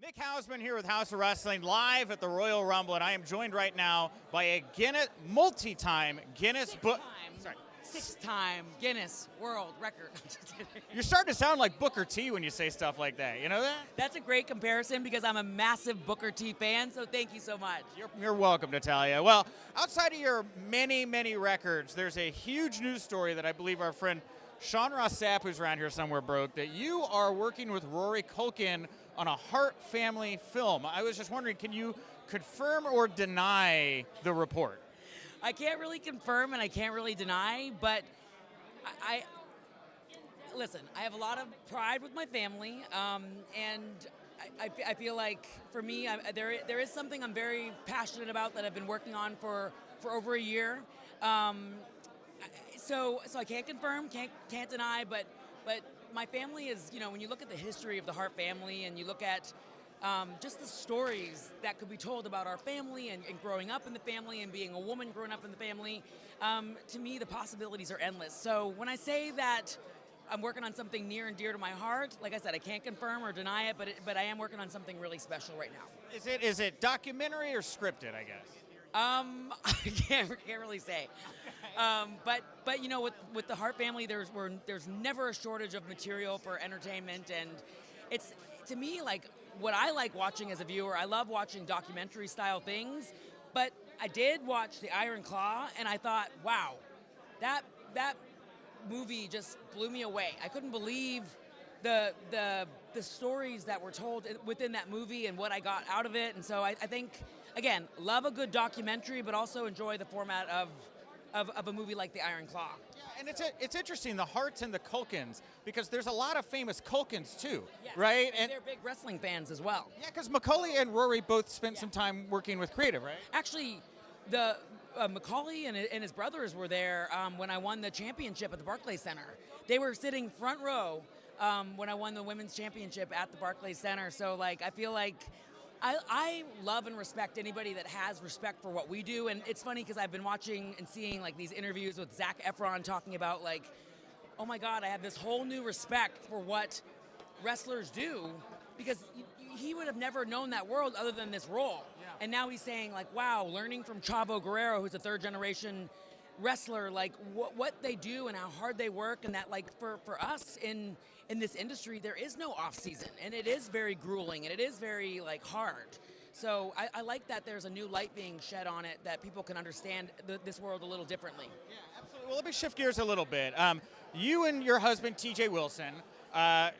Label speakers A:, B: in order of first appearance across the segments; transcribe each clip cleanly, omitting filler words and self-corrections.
A: Nick Hausman here with House of Wrestling live at the Royal Rumble, and I am joined right now by a multi-time Guinness book.
B: Six-time Guinness World Record.
A: You're starting to sound like Booker T when you say stuff like that. You know that?
B: That's a great comparison because I'm a massive Booker T fan, so thank you so much.
A: You're welcome, Natalya. Well, outside of your many, many records, there's a huge news story that I believe our friend Sean Ross Sapp, who's around here somewhere, broke, that you are working with Rory Culkin on a Hart Family film. I was just wondering, can you confirm or deny the report?
B: I can't really confirm and I can't really deny, but listen, I have a lot of pride with my family, and I feel like for me, there is something I'm very passionate about that I've been working on for over a year. So I can't confirm, can't deny, but my family is, when you look at the history of the Hart family and you look at just the stories that could be told about our family and growing up in the family and being a woman growing up in the family, to me the possibilities are endless. So when I say that I'm working on something near and dear to my heart, like I said, I can't confirm or deny it, but I am working on something really special right now.
A: Is it documentary or scripted, I guess?
B: I can't really say. But with the Hart family, there's never a shortage of material for entertainment, and it's, to me, like what I like watching as a viewer. I love watching documentary style things, but I did watch The Iron Claw, and I thought, wow, that movie just blew me away. I couldn't believe the stories that were told within that movie and what I got out of it. And so I think, again, love a good documentary, but also enjoy the format of a movie like The Iron Claw.
A: Yeah, and it's interesting, the Harts and the Culkins, because there's a lot of famous Culkins too,
B: yes.
A: right?
B: And they're big wrestling fans as well.
A: Yeah, because Macaulay and Rory both spent some time working with creative, right?
B: Actually, the Macaulay and his brothers were there when I won the championship at the Barclays Center. They were sitting front row when I won the women's championship at the Barclays Center. So, like, I feel like I love and respect anybody that has respect for what we do. And it's funny because I've been watching and seeing like these interviews with Zac Efron talking about like, oh my God, I have this whole new respect for what wrestlers do, because he would have never known that world other than this role. Yeah. And now he's saying like, wow, learning from Chavo Guerrero, who's a third generation wrestler, like what they do and how hard they work, and that like for us in this industry, there is no off season, and it is very grueling and it is very like hard. So I like that there's a new light being shed on it, that people can understand this world a little differently.
A: Yeah, absolutely. Well, let me shift gears a little bit. You and your husband, TJ Wilson,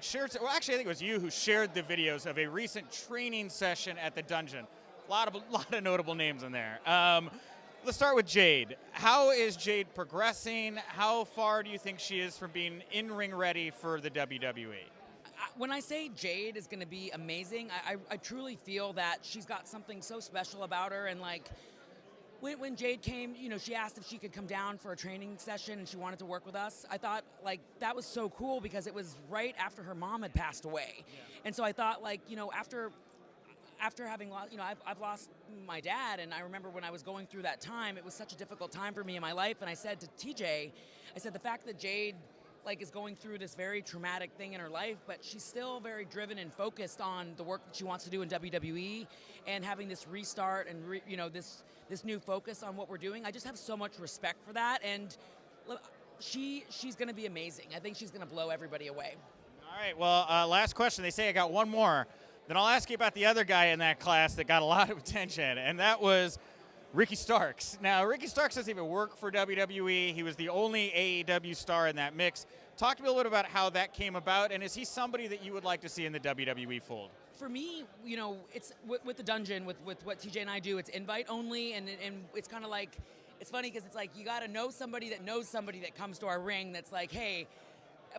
A: shared, well, actually I think it was you who shared the videos of a recent training session at the dungeon. A lot of notable names in there. Let's start with Jade. How is Jade progressing? How far do you think she is from being in-ring ready for the WWE?
B: When I say Jade is going to be amazing, I truly feel that she's got something so special about her. And like when Jade came, she asked if she could come down for a training session and she wanted to work with us. I thought like that was so cool because it was right after her mom had passed away. Yeah. And so I thought like, after having lost, I've lost my dad, and I remember when I was going through that time, it was such a difficult time for me in my life, and I said to TJ, the fact that Jade like is going through this very traumatic thing in her life, but she's still very driven and focused on the work that she wants to do in WWE and having this restart and this new focus on what we're doing. I just have so much respect for that, and she's going to be amazing. I think she's going to blow everybody away.
A: All right, well, last question. They say I got one more. Then I'll ask you about the other guy in that class that got a lot of attention, and that was Ricky Starks. Now, Ricky Starks doesn't even work for WWE. He was the only AEW star in that mix. Talk to me a little bit about how that came about, and is he somebody that you would like to see in the WWE fold?
B: For me, it's with the dungeon, with what TJ and I do, it's invite only, and it's kind of like, it's funny because it's like you got to know somebody that comes to our ring that's like, hey,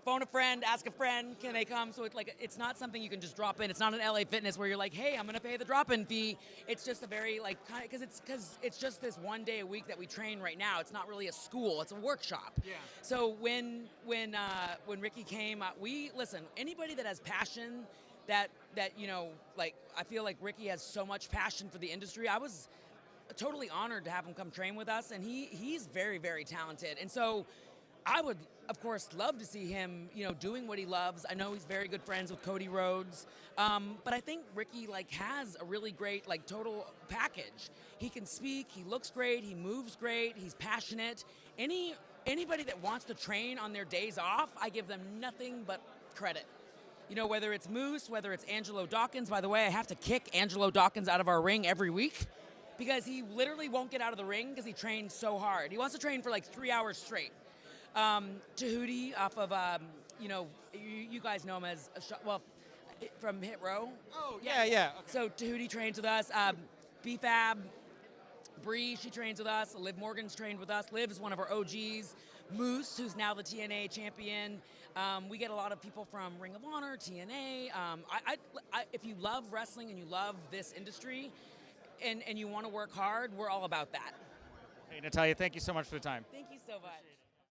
B: phone a friend, ask a friend, can they come? So it's not something you can just drop in. It's not an LA Fitness where you're like, hey, I'm going to pay the drop-in fee. It's just a very like, because it's just this one day a week that we train right now. It's not really a school. It's a workshop. Yeah. So when Ricky came, listen, anybody that has passion, that I feel like Ricky has so much passion for the industry. I was totally honored to have him come train with us, and he's very, very talented. And so I would of course, love to see him, doing what he loves. I know he's very good friends with Cody Rhodes, but I think Ricky has a really great total package. He can speak, he looks great, he moves great, he's passionate. Anybody that wants to train on their days off, I give them nothing but credit. Whether it's Moose, whether it's Angelo Dawkins. By the way, I have to kick Angelo Dawkins out of our ring every week because he literally won't get out of the ring because he trains so hard. He wants to train for 3 hours straight. Tahuti off of, you guys know him as, from Hit Row.
A: Oh, yeah. Okay.
B: So Tahuti trains with us. BFAB, Bree, she trains with us. Liv Morgan's trained with us. Liv is one of our OGs. Moose, who's now the TNA champion. We get a lot of people from Ring of Honor, TNA. If you love wrestling and you love this industry and you want to work hard, we're all about that.
A: Hey, Natalya, thank you so much for the time.
B: Thank you so much.